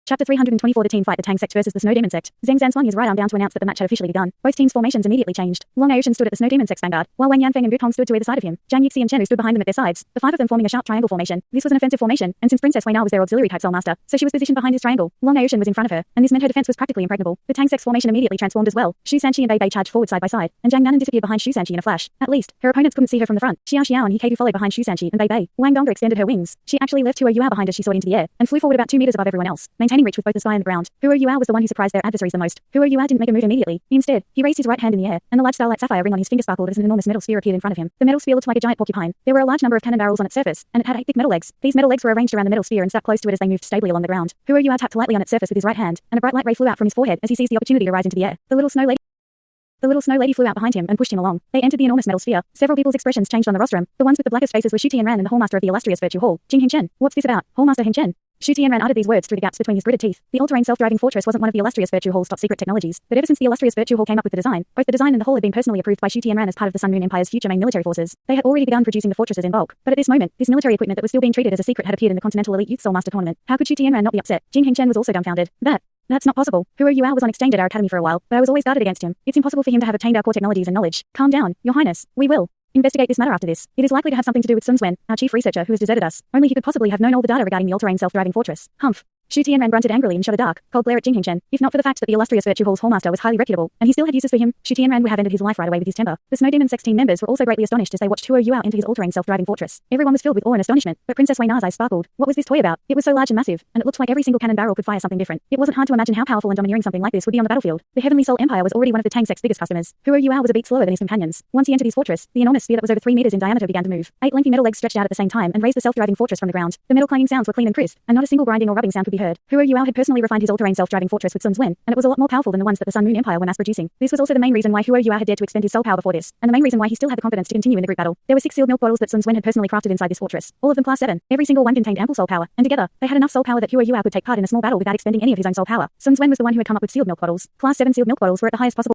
Chapter 324 The team fight the Tang Sect versus the Snowdemon Sect. Zhang Zan swung his right arm down to announce that the match had officially begun. Both teams' formations immediately changed. Long Ocean stood at the Snowdemon Sect's vanguard, while Wang Yanfeng and Gu Tong stood to either side of him. Zhang Yixi and Chen Wu stood behind them at their sides, the five of them forming a sharp triangle formation. This was an offensive formation, and since Princess Wei Na was their auxiliary type Soul Master, so she was positioned behind his triangle. Long Ocean was in front of her, and this meant her defense was practically impregnable. The Tang Sect's formation immediately transformed as well. Shu Sanqi and Bei Bei charged forward side by side, and Zhang Nanan disappeared behind Shu Sanqi in a flash. At least, her opponents couldn't see her from the front. Xiao Xiao and He Keidu followed behind Shu Sanqi and Bei Bei. Wang Dongda extended her wings. She actually left Huo Yuao behind as she soared into the air, and flew forward about 2 meters above everyone else, maintaining reach with both the sky and the ground. Huo Yuao was the one who surprised their adversaries the most. Huo Yuao didn't make a move immediately. Instead, he raised his right hand in the air, and the large starlight sapphire ring on his finger sparkled as an enormous metal sphere appeared in front of him. The metal sphere looked like a giant porcupine. There were a large number of cannon barrels on its surface, and it had 8 thick metal legs. These metal legs were arranged around the metal sphere and stuck close to it as they moved stably along the ground. Huo Yuao tapped lightly on its surface with his right hand, and a bright light ray flew out from his forehead as he seized the opportunity to rise into the air. The little snow lady flew out behind him and pushed him along. They entered the enormous metal sphere. Several people's expressions changed on the rostrum. The ones with the blackest faces were Shu Tianran and the Hallmaster of the illustrious Virtue Hall, Jing Hingchen. What's this about? Hallmaster Hingchen. Shu Tianran uttered these words through the gaps between his gritted teeth. The all-terrain self-driving fortress wasn't one of the illustrious Virtue Hall's top secret technologies, but ever since the illustrious Virtue Hall came up with the design, both the design and the hall had been personally approved by Shu Tianran as part of the Sun Moon Empire's future main military forces. They had already begun producing the fortresses in bulk, but at this moment, this military equipment that was still being treated as a secret had appeared in the Continental Elite Youth Soul Master Tournament. How could Shu Tianran not be upset? Jing Hingchen was also dumbfounded. That's not possible. Huo Yuao was on exchange at our academy for a while, but I was always guarded against him. It's impossible for him to have obtained our core technologies and knowledge. Calm down, Your Highness. We will investigate this matter after this. It is likely to have something to do with Sun Zwen, our chief researcher who has deserted us. Only he could possibly have known all the data regarding the all-terrain self-driving fortress. Humph. Shu Tianran grunted angrily and shot a dark, cold glare at Jing Hingchen. If not for the fact that the illustrious Virtue Hall's Hallmaster was highly reputable, and he still had uses for him, Shu Tianran would have ended his life right away with his temper. The Snowdemon Sect's team members were also greatly astonished as they watched Huo Yuao enter his all-terrain self-driving fortress. Everyone was filled with awe and astonishment, but Princess Wei Na's eyes sparkled. What was this toy about? It was so large and massive, and it looked like every single cannon barrel could fire something different. It wasn't hard to imagine how powerful and domineering something like this would be on the battlefield. The Heavenly Soul Empire was already one of the Tang Sect's biggest customers. Huo Yuao was a beat slower than his companions. Once he entered his fortress, the enormous sphere that was over 3 meters in diameter began to move. 8 lengthy metal legs stretched out at the same time and raised the self-driving fortress from the ground. The metal clanging sounds were clean and crisp, and not a single grinding or rubbing sound could be heard. Huo Yuao had personally refined his all-terrain self-driving fortress with Sun Zwen, and it was a lot more powerful than the ones that the Sun Moon Empire were mass-producing. This was also the main reason why Huo Yuao had dared to expend his soul power before this, and the main reason why he still had the confidence to continue in the group battle. There were 6 sealed milk bottles that Sun Zwen had personally crafted inside this fortress, all of them class 7. Every single one contained ample soul power, and together, they had enough soul power that Huo Yuao could take part in a small battle without expending any of his own soul power. Sun Zwen was the one who had come up with sealed milk bottles. Class 7 sealed milk bottles were at the highest possible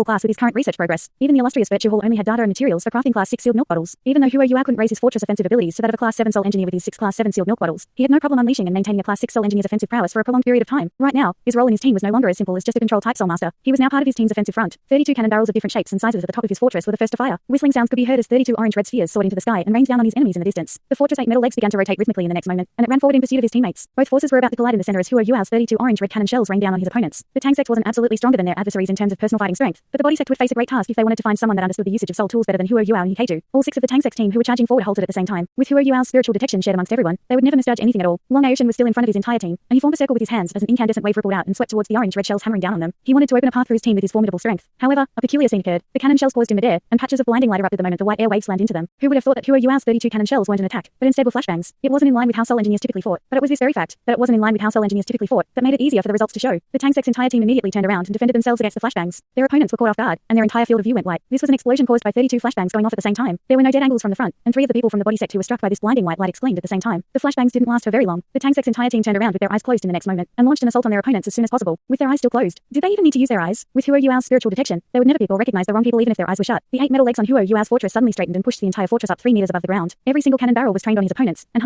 class with his current research progress. Even the illustrious Virtue Hall only had data and materials for crafting class 6 sealed milk bottles. Even though Huo Yuao couldn't raise his fortress offensive abilities to that of a class 7 soul engineer with his 6 class 7 sealed milk bottles, he had no problem unleashing and maintaining a class 6 soul engineer's offensive prowess for a prolonged period of time. Right now, his role in his team was no longer as simple as just a control type soul master. He was now part of his team's offensive front. 32 cannon barrels of different shapes and sizes at the top of his fortress were the first to fire. Whistling sounds could be heard as 32 orange-red spheres soared into the sky and rained down on his enemies in the distance. The fortress 8 metal legs began to rotate rhythmically in the next moment, and it ran forward in pursuit of his teammates. Both forces were about to collide in the center as Huo Yuao's 32 orange-red cannon shells rained down on his opponents. The Tang Sect wasn't absolutely stronger than their adversaries in terms of personal fighting strength, but the body sect would face a great task if they wanted to find someone that understood the usage of soul tools better than Huo Yuao and He Keidu. All 6 of the Tang Sect's team who were charging forward halted at the same time. With Huo Yuao's spiritual detection shared amongst everyone, they would never misjudge anything at all. Long Ocean was still in front of his entire team, and he formed a circle with his hands as an incandescent wave rippled out and swept towards the orange-red shells hammering down on them. He wanted to open a path for his team with his formidable strength. However, a peculiar scene occurred. The cannon shells paused in midair, and patches of blinding light erupted the moment the white air waves slammed into them. Who would have thought that Huo Yuao's 32 cannon shells weren't an attack, but instead were flashbangs? It wasn't in line with how soul engineers typically fought, but it was this very fact that it wasn't in line with how soul engineers typically fought that made it easier for the results to show. The Tang Sect's entire team immediately turned around and defended themselves against the flashbangs. Their opponents were caught off guard, and their entire field of view went white. This was an explosion caused by 32 flashbangs going off at the same time. There were no dead angles from the front, and 3 of the people from the body sect who were struck by this blinding white light exclaimed at the same time. The flashbangs didn't last for very long. The Tang Sect's entire team turned around with their eyes closed in the next moment, and launched an assault on their opponents as soon as possible. With their eyes still closed, did they even need to use their eyes? With Huo Yuao's spiritual detection, they would never pick or recognize the wrong people even if their eyes were shut. The 8 metal legs on Huo Yuao's fortress suddenly straightened and pushed the entire fortress up 3 meters above the ground. Every single cannon barrel was trained on his opponents, and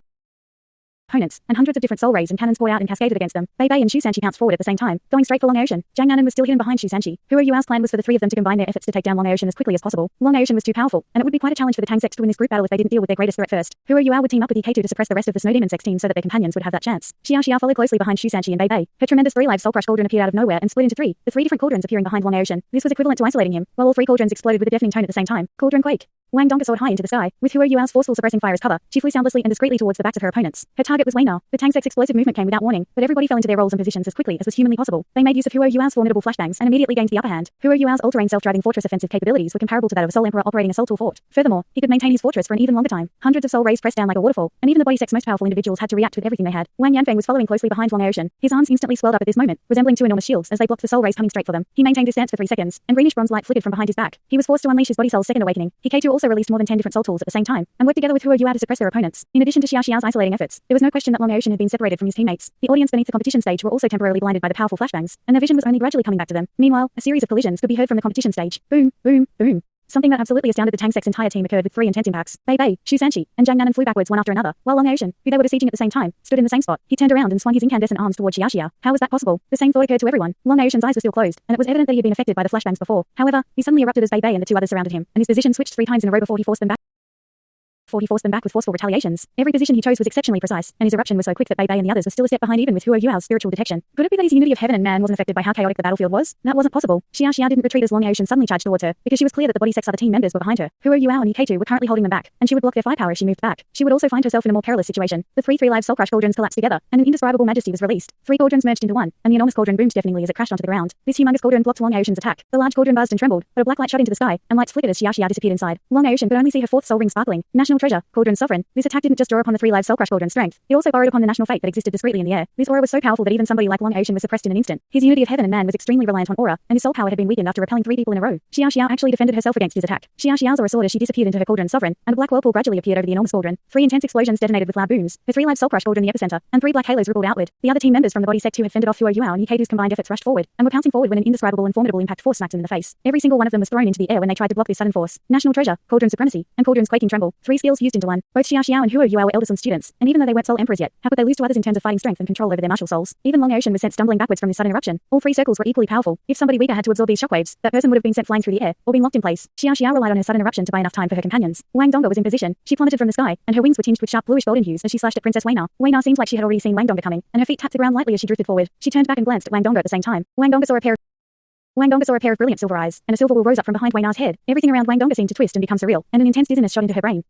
hundreds of different soul rays and cannons poured out and cascaded against them. Bei Bei and Shu Sanqi pounced forward at the same time, going straight for Long Ocean. Zhang Nanan was still hidden behind Shu Sanqi. Huo Yuao's plan was for the 3 of them to combine their efforts to take down Long Ocean as quickly as possible. Long Ocean was too powerful, and it would be quite a challenge for the Tang Sect to win this group battle if they didn't deal with their greatest threat first. Huo Yuao would team up with He Keidu to suppress the rest of the Snowdemon Sect's team so that their companions would have that chance. Xiao Xiao followed closely behind Shu Sanqi and Bei Bei. Her tremendous 3 live soul crush cauldron appeared out of nowhere and split into 3, the 3 different cauldrons appearing behind Long Ocean. This was equivalent to isolating him, while all 3 cauldrons exploded with a deafening tone at the same time. Cauldron quake. Wang Dongda soared high into the sky, with Huo Yuao's forceful suppressing fire as cover. She flew soundlessly and discreetly towards the backs of her opponents. Her target was Wei Na. The Tang Sect's explosive movement came without warning, but everybody fell into their roles and positions as quickly as was humanly possible. They made use of Huo Yuao's formidable flashbangs and immediately gained the upper hand. Huo Yuao's all-terrain self-driving fortress offensive capabilities were comparable to that of a Soul Emperor operating a Soul Tool fort. Furthermore, he could maintain his fortress for an even longer time. Hundreds of soul rays pressed down like a waterfall, and even the body sect's most powerful individuals had to react with everything they had. Wang Yanfeng was following closely behind Long Ocean. His arms instantly swelled up at this moment, resembling 2 enormous shields as they blocked the soul rays coming straight for them. He maintained his stance for 3 seconds, and greenish bronze light flickered from behind his back. He was forced to unleash his body soul's second awakening. He K2 also released more than 10 different soul tools at the same time, and worked together with Huo Yuao to suppress their opponents. In addition to Xiao Xiao's isolating efforts, there was no question that Long Ocean had been separated from his teammates. The audience beneath the competition stage were also temporarily blinded by the powerful flashbangs, and their vision was only gradually coming back to them. Meanwhile, a series of collisions could be heard from the competition stage. Boom, boom, boom. Something that absolutely astounded the Tang Sect's entire team occurred with three intense impacts. Bei, Shu Sanchi, and Jiang Nanan flew backwards one after another, while Long Ocean, who they were besieging at the same time, stood in the same spot. He turned around and swung his incandescent arms toward Xiaoxia. How was that possible? The same thought occurred to everyone. Long Ocean's eyes were still closed, and it was evident that he had been affected by the flashbangs before. However, he suddenly erupted as Bei and the two others surrounded him, and his position switched 3 times in a row before he forced them back with forceful retaliations. Every position he chose was exceptionally precise, and his eruption was so quick that Bei and the others were still a step behind even with Huo Yuao's spiritual detection. Could it be that his unity of heaven and man wasn't affected by how chaotic the battlefield was? That wasn't possible. Xiaoxia didn't retreat as Long Ocean suddenly charged towards her, because she was clear that the body sect's other team members were behind her. Huo Yuao and Ikeitu were currently holding them back, and she would block their firepower if she moved back. She would also find herself in a more perilous situation. The three live soul crush cauldrons collapsed together, and an indescribable majesty was released. 3 cauldrons merged into one, and the enormous cauldron boomed deafeningly as it crashed onto the ground. This humongous cauldron blocked Long Ocean's attack. The large cauldron buzzed and trembled, but a black light shot into the sky, and lights flickered as Xiaoxia disappeared inside. Long Ocean could only see her 4th soul ring sparkling. National treasure, cauldron sovereign. This attack didn't just draw upon the 3 live soul crush cauldron's strength. It also borrowed upon the national fate that existed discreetly in the air. This aura was so powerful that even somebody like Long Ocean was suppressed in an instant. His unity of heaven and man was extremely reliant on aura, and his soul power had been weakened after repelling 3 people in a row. Xiaoxiao actually defended herself against his attack. Xiaoxiao's aura soared as she disappeared into her cauldron sovereign, and a black whirlpool gradually appeared over the enormous cauldron. 3 intense explosions detonated with loud booms. Her 3 live soul crush cauldron the epicenter, and 3 black halos rippled outward. The other team members from the body sect who had fended off Huo Yuao and Ikeitu's combined efforts rushed forward, and were pouncing forward when an indescribable and formidable impact force smacked them in the face. Every single one of them was thrown into the air when they tried to block this sudden force. National treasure, cauldron supremacy, and cauldron's quaking tremble. 3 skills fused into one. Both Xiaoxiao and Huo Yuao were Elder Sun students, and even though they weren't soul emperors yet, how could they lose to others in terms of fighting strength and control over their martial souls? Even Long Ocean was sent stumbling backwards from this sudden eruption. All 3 circles were equally powerful. If somebody weaker had to absorb these shockwaves, that person would have been sent flying through the air, or been locked in place. Xiaoxiao relied on her sudden eruption to buy enough time for her companions. Wang Donga was in position. She plummeted from the sky, and her wings were tinged with sharp bluish golden hues as she slashed at Princess Weina. Weina seemed like she had already seen Wang Donga coming, and her feet tapped the ground lightly as she drifted forward. She turned back and glanced at Wang Donga at the same time. Wang Donga saw a pair of brilliant silver eyes, and a silver wheel rose up from behind Weina's head. Everything around Wang Donga seemed to twist and become surreal, and an intense dizziness shot into her brain.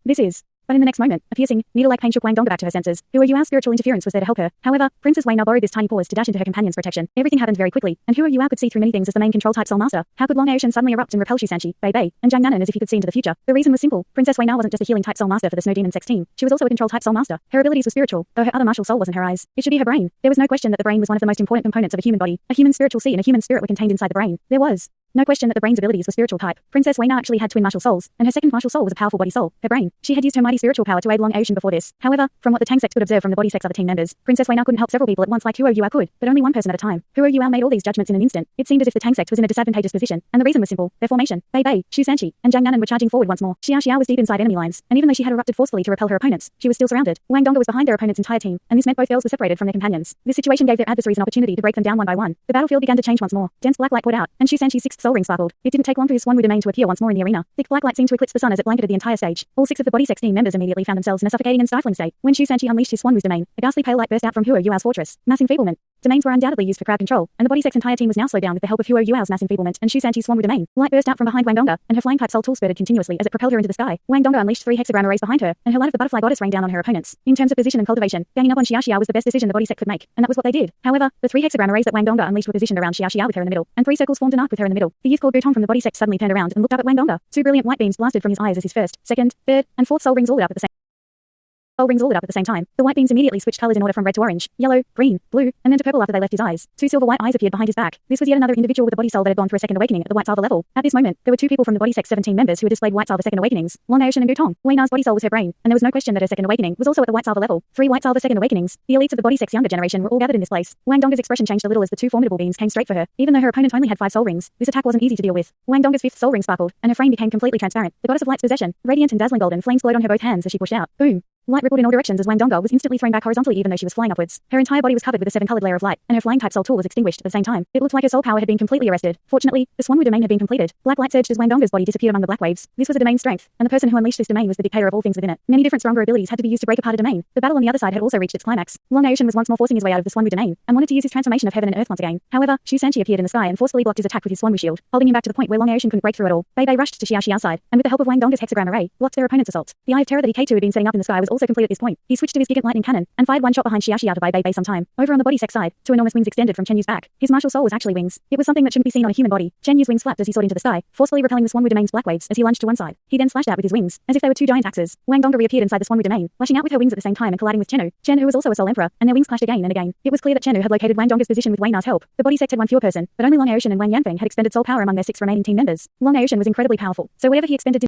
But in the next moment, a piercing, needle-like pain shook Wang Donga back to her senses. Huo Yuao's spiritual interference was there to help her. However, Princess Weina borrowed this tiny pause to dash into her companion's protection. Everything happened very quickly, and Huo Yuao could see through many things as the main control-type soul master. How could Long Ocean suddenly erupt and repel Shu Sanchi, Bei, and Jiang Nanan as if he could see into the future? The reason was simple. Princess Weina wasn't just a healing-type soul master for the Snowdemon Sect's team. She was also a control-type soul master. Her abilities were spiritual, though her other martial soul wasn't her eyes. It should be her brain. There was no question that the brain was one of the most important components of a human body. A human spiritual seed and a human spirit were contained inside the brain. There was no question that the brain's abilities were spiritual type. Princess Weina actually had twin martial souls, and her second martial soul was a powerful body soul, her brain. She had used her mighty spiritual power to aid Long Ocean before this. However, from what the Tang Sect could observe from the body sect's other team members, Princess Weina couldn't help several people at once like Huo Yuao could, but only one person at a time. Huo Yuao made all these judgments in an instant. It seemed as if the Tang Sect was in a disadvantageous position, and the reason was simple. Their formation. Bei, Shu Sanchi, and Jiang Nanan were charging forward once more. Xiaoxiao was deep inside enemy lines, and even though she had erupted forcefully to repel her opponents, she was still surrounded. Wang Donga was behind their opponent's entire team, and this meant both girls were separated from their companions. This situation gave their adversaries an opportunity to break them down one by one. The battlefield began to change once more. Dense black light poured out, and Shu Sanchi's 6th soul ring sparkled. It didn't take long for his Swanwu domain to appear once more in the arena. Thick black light seemed to eclipse the sun as it blanketed the entire stage. All 6 of the body sect's team members immediately found themselves in a suffocating and stifling state. When Shu Sanchi unleashed his Swanwu's domain, a ghastly pale light burst out from Huo Yuao's fortress. Mass enfeeblement. Domains were undoubtedly used for crowd control, and the body sect's entire team was now slowed down with the help of Huo Yuao's mass enfeeblement and Shu Sanchi's Swanwu domain. Light burst out from behind Wang Donga, and her flying type soul tool spurted continuously as it propelled her into the sky. Wang Donga unleashed 3 hexagram arrays behind her, and her light of the butterfly goddess rained down on her opponents. In terms of position and cultivation, ganging up on Xiaoxiao was the best decision the body sect could make, and that was what they did. However, the 3 hexagram arrays that Wang Donga unleashed were positioned around Xiaoxiao with her in the middle, and 3 circles formed an arc with her in the middle. The youth called Butong from the body sect suddenly turned around and looked up at Wang Donga. 2 brilliant white beams blasted from his eyes as his first, second, third, and 4th soul rings all lit up at the same time. The white beams immediately switched colors in order from red to orange, yellow, green, blue, and then to purple after they left his eyes. 2 silver white eyes appeared behind his back. This was yet another individual with a body soul that had gone through a second awakening at the white salva level. At this moment, there were 2 people from the body sect's 17 members who had displayed white salva second awakenings. Long Ocean and Butong. Weina's body soul was her brain, and there was no question that her second awakening was also at the white salva level. 3 white salva second awakenings. The elites of the body sect's younger generation were all gathered in this place. Wang Donga's expression changed a little as the 2 formidable beings came straight for her. Even though her opponent only had 5 soul rings, this attack wasn't easy to deal with. Wang Donga's 5th soul ring sparkled, and her frame became completely transparent. The goddess of light's possession, radiant and dazzling golden flames glowed on her both hands as she pushed out. Boom. Light rippled in all directions as Wang Donga was instantly thrown back horizontally even though she was flying upwards. Her entire body was covered with a 7-colored layer of light, and her flying type soul tool was extinguished at the same time. It looked like her soul power had been completely arrested. Fortunately, the Swanwu domain had been completed. Black light surged as Wang Donga's body disappeared among the black waves. This was a domain strength, and the person who unleashed this domain was the dictator of all things within it. Many different stronger abilities had to be used to break apart a domain. The battle on the other side had also reached its climax. Long Ocean was once more forcing his way out of the Swanwu domain, and wanted to use his transformation of heaven and earth once again. However, Shu Sanchi appeared in the sky and forcefully blocked his attack with his Swanwu shield, holding him back to the point where Long Ocean couldn't break through at all. Bei rushed to Xiaoxiao's side, and with the help of Wang Donga's hexagram array, blocked their opponent's assault. The eye of terror that Ikeitu had been setting up in the sky was also complete at this point. He switched to his gigant lightning cannon, and fired one shot behind Xiaoxiao to buy Bei some time. Over on the body sect side, 2 enormous wings extended from Chen Yu's back. His martial soul was actually wings. It was something that shouldn't be seen on a human body. Chen Yu's wings flapped as he soared into the sky, forcefully repelling the Swanwu domain's black waves as he lunged to one side. He then slashed out with his wings, as if they were 2 giant axes. Wang Donga reappeared inside the Swanwu domain, lashing out with her wings at the same time and colliding with Chen, who was also a soul emperor, and their wings clashed again and again. It was clear that Chen had located Wang Donga's position with Weina's help. The body sect had one fewer person, but only Long Ocean and Wang Yanfeng had expended soul power among their 6 remaining team members. Long Ocean was incredibly powerful, so whatever he expended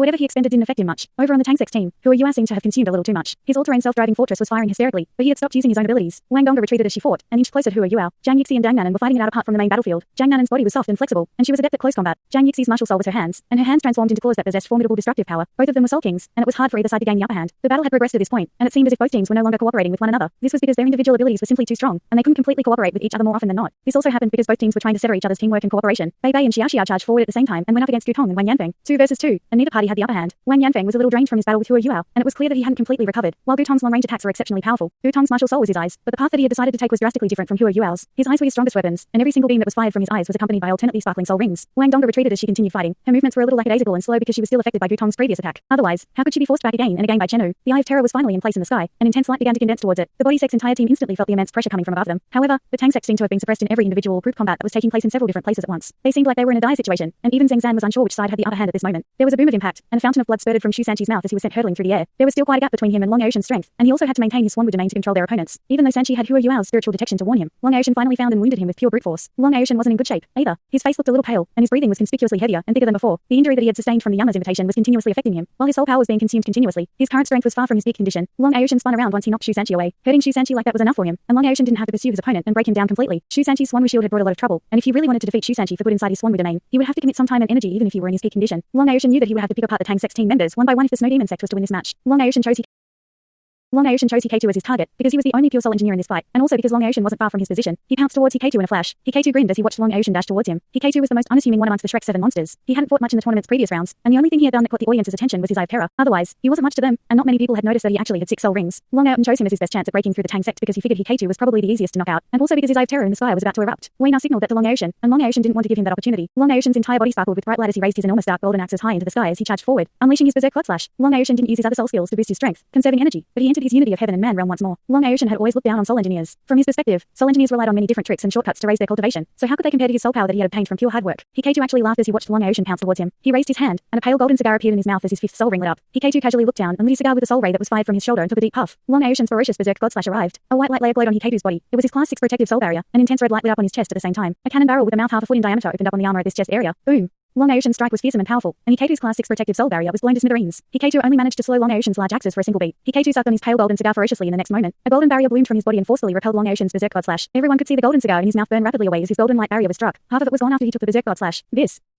Whatever he expended didn't affect him much. Over on the Tang Sect team, Hua Yuao seemed to have consumed a little too much. His all-terrain self-driving fortress was firing hysterically, but he had stopped using his own abilities. Wang Dongga retreated as she fought, and inched closer to Hua Yuao. Jiang Yixi and Dang Nanan were fighting it out apart from the main battlefield. Jiang Nanan's body was soft and flexible, and she was adept at close combat. Jiang Yixi's martial soul was her hands, and her hands transformed into claws that possessed formidable destructive power. Both of them were Soul Kings, and it was hard for either side to gain the upper hand. The battle had progressed to this point, and it seemed as if both teams were no longer cooperating with one another. This was because their individual abilities were simply too strong, and they couldn't completely cooperate with each other more often than not. This also happened because both teams were trying to sever each other's teamwork and cooperation. Bei Bei and Xiaoxia charged forward at the same time and went up against Gutong and Wang Yanfeng. 2 versus 2, and neither party had the upper hand. Wang Yanfeng was a little drained from his battle with Hua Yuao, and it was clear that he hadn't completely recovered. While Gutong's long-range attacks were exceptionally powerful, Gutong's martial soul was his eyes, but the path that he had decided to take was drastically different from Hua Yuao's. His eyes were his strongest weapons, and every single beam that was fired from his eyes was accompanied by alternately sparkling soul rings. Wang Dongga retreated as she continued fighting. Her movements were a little lackadaisical and slow because she was still affected by Gutong's previous attack. Otherwise, how could she be forced back again and again by Chenu? The Eye of Terror was finally in place in the sky, and intense light began to condense towards it. The Body Sect's entire team instantly felt the immense pressure coming from above them. However, the Tang Sect seemed to have been suppressed in every individual group combat that was taking place in several different places at once. They seemed like they were in a dire situation, and even Zhang Zan was unsure which side had the upper hand at this moment. There was a boom of impact, and a fountain of blood spurted from Shu Sanqi's mouth as he was sent hurtling through the air. There was still quite a gap between him and Long Ocean's strength, and he also had to maintain his Swanwood domain to control their opponents, even though Sanqi had Hua Yuao's spiritual detection to warn him. Long Ocean finally found and wounded him with pure brute force. Long Ocean wasn't in good shape, either. His face looked a little pale, and his breathing was conspicuously heavier and bigger than before. The injury that he had sustained from the Yama's invitation was continuously affecting him, while his soul power was being consumed continuously. His current strength was far from his peak condition. Long Ocean spun around once he knocked Shu Sanqi away. Hurting Shu Sanqi like that was enough for him, and Long Ocean didn't have to pursue his opponent and break him down completely. Shu Sanqi's Swanwu shield had brought a lot of trouble, and if he really wanted to defeat Shu Sanqi for good inside his Swanwu domain, he would have to commit some time and energy even if he were in his peak condition. Long Ocean knew that he would have to pick apart the Tang Sect's team members one by one if the Snowdemon Sect was to win this match. Long Ocean chose Hikato as his target, because he was the only pure soul engineer in this fight, and also because Long Ocean wasn't far from his position. He pounced towards Hikato in a flash. Hikato grinned as he watched Long Ocean dash towards him. Hikato was the most unassuming one amongst the Shrek 7 monsters. He hadn't fought much in the tournament's previous rounds, and the only thing he had done that caught the audience's attention was his Eye of Terror. Otherwise, he wasn't much to them, and not many people had noticed that he actually had 6 soul rings. Long Ocean chose him as his best chance at breaking through the Tang Sect because he figured Hikato was probably the easiest to knock out, and also because his Eye of Terror in the sky was about to erupt. Wei now signaled that to Long Ocean, and Long Ocean didn't want to give him that opportunity. Long Ocean's entire body sparkled with bright light as he raised his enormous dark golden axes high into the sky as he charged forward, unleashing his berserk cloud slash. Long Ocean didn't use his other soul skills to boost his strength, conserving energy, but he entered his unity of heaven and man realm once more. Long Ocean had always looked down on soul engineers. From his perspective, soul engineers relied on many different tricks and shortcuts to raise their cultivation, so how could they compare to his soul power that he had obtained from pure hard work? Hikato actually laughed as he watched Long Ocean pounce towards him. He raised his hand, and a pale golden cigar appeared in his mouth as his 5th soul ring lit up. Hikato casually looked down and lit his cigar with a soul ray that was fired from his shoulder and took a deep puff. Long Ocean's ferocious berserk god slash arrived. A white light layer glowed on Hikato's body. It was his class 6 protective soul barrier. An intense red light lit up on his chest at the same time. A cannon barrel with a mouth half a foot in diameter opened up on the armor at this chest area. Boom. Long Ocean's strike was fearsome and powerful, and Hikato's class 6 protective soul barrier was blown to smithereens. Hikato only managed to slow Long Ocean's large axes for a single beat. Hikato sucked on his pale golden cigar ferociously in the next moment. A golden barrier bloomed from his body and forcefully repelled Long Ocean's berserk god slash. Everyone could see the golden cigar in his mouth burn rapidly away as his golden light barrier was struck. Half of it was gone after he took the berserk god slash.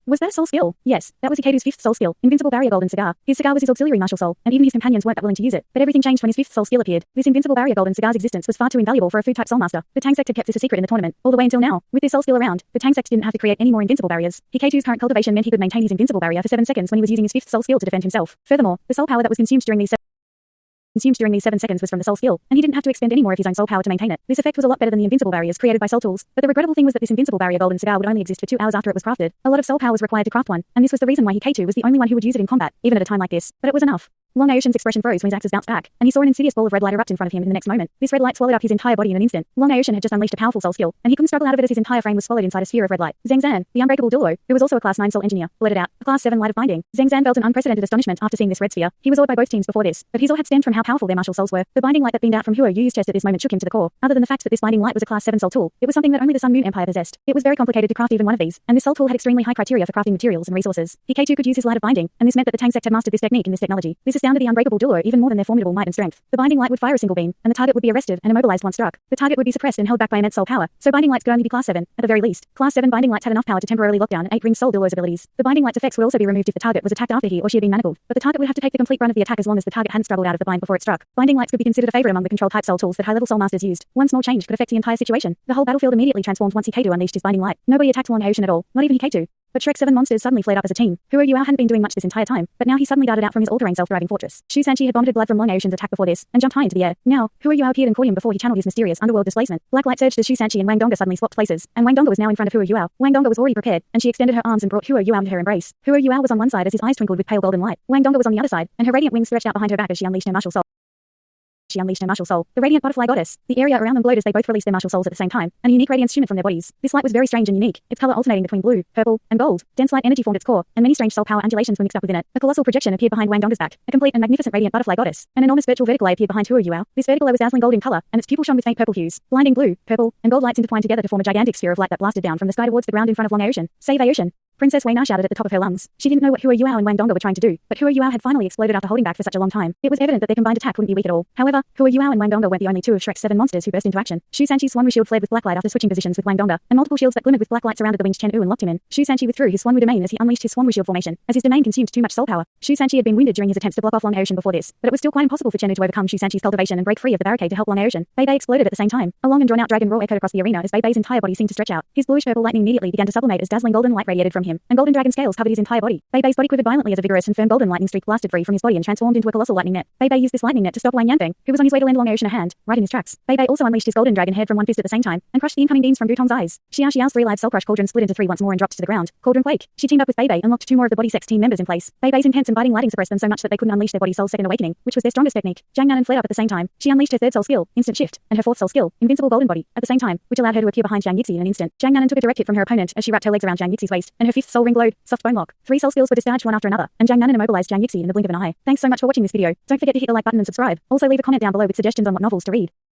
Was that soul skill? Yes, that was Hikato's 5th soul skill, Invincible Barrier Golden Cigar. His cigar was his auxiliary martial soul, and even his companions weren't that willing to use it. But everything changed when his 5th soul skill appeared. This Invincible Barrier Golden Cigar's existence was far too invaluable for a food-type soul master. The Tang Sect had kept this a secret in the tournament, all the way until now. With this soul skill around, the Tang Sect didn't have to create any more invincible barriers. Hikato's current cultivation meant he could maintain his invincible barrier for 7 seconds when he was using his 5th soul skill to defend himself. Furthermore, the soul power that was consumed during these 7 seconds was from the soul skill, and he didn't have to expend any more of his own soul power to maintain it. This effect was a lot better than the invincible barriers created by soul tools, but the regrettable thing was that this invincible barrier golden cigar would only exist for 2 hours after it was crafted. A lot of soul power was required to craft one, and this was the reason why Hikato was the only one who would use it in combat, even at a time like this. But it was enough. Long Ocean's expression froze when his axes bounced back, and he saw an insidious ball of red light erupt in front of him in the next moment. This red light swallowed up his entire body in an instant. Long Ocean had just unleashed a powerful soul skill, and he couldn't struggle out of it as his entire frame was swallowed inside a sphere of red light. Zhang Zan, the unbreakable Douluo, who was also a class 9 soul engineer, blurted out, a class 7 light of binding. Zhang Zan felt an unprecedented astonishment after seeing this red sphere. He was awed by both teams before this, but his awe had stemmed from how powerful their martial souls were. The binding light that beamed out from Hua Yu's chest at this moment shook him to the core. Other than the fact that this binding light was a class 7 soul tool, it was something that only the Sun Moon Empire possessed. It was very complicated to craft even one of these, and this soul tool had extremely high criteria for crafting materials and resources. Hikato could use his light of binding, and this meant that the Tang Sect had mastered this technique and this technology. This astounded the unbreakable Douluo even more than their formidable might and strength. The binding light would fire a single beam, and the target would be arrested and immobilized once struck. The target would be suppressed and held back by immense soul power, so binding lights could only be class 7, at the very least. Class 7 binding lights had enough power to temporarily lock down and 8 ring soul Douluo's abilities. The binding light's effects would also be removed if the target was attacked after he or she had been manacled, but the target would have to take the complete brunt of the attack as long as the target hadn't struggled out of the bind before it struck. Binding lights could be considered a favorite among the control type soul tools that high-level soul masters used. One small change could affect the entire situation. The whole battlefield immediately transformed once Hikato unleashed his binding light. Nobody attacked Long Ocean at all, not even Hikato. But Shrek 7 monsters suddenly flared up as a team. Hua Yuao hadn't been doing much this entire time, but now he suddenly darted out from his all-terrain self-driving fortress. Shu Sanqi had vomited blood from Long Ocean's attack before this, and jumped high into the air. Now, Hua Yuao appeared and caught him before he channeled his mysterious underworld displacement. Black light surged as Shu Sanqi and Wang Dongga suddenly swapped places, and Wang Dongga was now in front of Hua Yuao. Wang Dongga was already prepared, and she extended her arms and brought Hua Yuao into her embrace. Hua Yuao was on one side as his eyes twinkled with pale golden light. Wang Dongga was on the other side, and her radiant wings stretched out behind her back as she unleashed her martial soul. The radiant butterfly goddess. The area around them glowed as they both released their martial souls at the same time, and a unique radiance shimmered from their bodies. This light was very strange and unique, its color alternating between blue, purple, and gold. Dense light energy formed its core, and many strange soul power undulations were mixed up within it. A colossal projection appeared behind Wang Dongga's back, a complete and magnificent radiant butterfly goddess. An enormous virtual vertical eye appeared behind Hua Yuao. This vertical eye was dazzling gold in color, and its pupil shone with faint purple hues. Blinding blue, purple, and gold lights intertwined together to form a gigantic sphere of light that blasted down from the sky towards the ground in front of Long Ocean. Save Ocean. Princess Wei Na shouted at the top of her lungs. She didn't know what Hua Yuao and Wang Dongge were trying to do, but Hua Yuao had finally exploded after holding back for such a long time. It was evident that their combined attack wouldn't be weak at all. However, Hua Yuao and Wang Dongge weren't the only two of Shrek's 7 monsters who burst into action. Shu Sanqi's Swanwu shield flared with black light after switching positions with Wang Dongge, and multiple shields that glimmered with black light surrounded the winged Chen Wu and locked him in. Shu Sanqi withdrew his Swanwu domain as he unleashed his Swanwu shield formation, as his domain consumed too much soul power. Shu Sanqi had been wounded during his attempts to block off Long Ocean before this, but it was still quite impossible for Chen Wu to overcome Shu Sanqi's cultivation and break free of the barricade to help Long Ocean. Bei Bei exploded at the same time. A long and drawn-out dragon roar echoed across the arena as Bei Bei's entire body seemed to stretch out. His bluish-purple lightning immediately began to sublimate as dazzling golden light radiated from him, and golden dragon scales covered his entire body. Bei Bei's body quivered violently as a vigorous and firm golden lightning streak blasted free from his body and transformed into a colossal lightning net. Bei Bei used this lightning net to stop Wang Yanfeng, who was on his way to lend Long Ocean a hand, right in his tracks. Bei Bei also unleashed his golden dragon head from one fist at the same time, and crushed the incoming beams from Butong's eyes. Xiao's 3 live soul crush cauldron split into 3 once more and dropped to the ground. Cauldron Quake. She teamed up with Bei Bei and locked 2 more of the body sex team members in place. Bei Bei's intense and biting lighting suppressed them so much that they couldn't unleash their body soul's second awakening, which was their strongest technique. Jiang Nanan flared up at the same time. She unleashed her 3rd soul skill, Instant Shift, and her 4th soul skill, Invincible Golden Body, at the same time, which allowed her to appear behind Jiang Yixi in an instant. Jiang Nanan took a direct hit from her opponent as she wrapped her legs around Jiang Yixi's waist, and her 5th soul ring glowed, Soft Bone Lock. 3 soul skills were discharged one after another, and Jiang Nanan immobilized Jiang Yixi in the blink of an eye. Thanks so much for watching this video. Don't forget to hit the like button and subscribe. Also leave a comment down below with suggestions on what novels to read.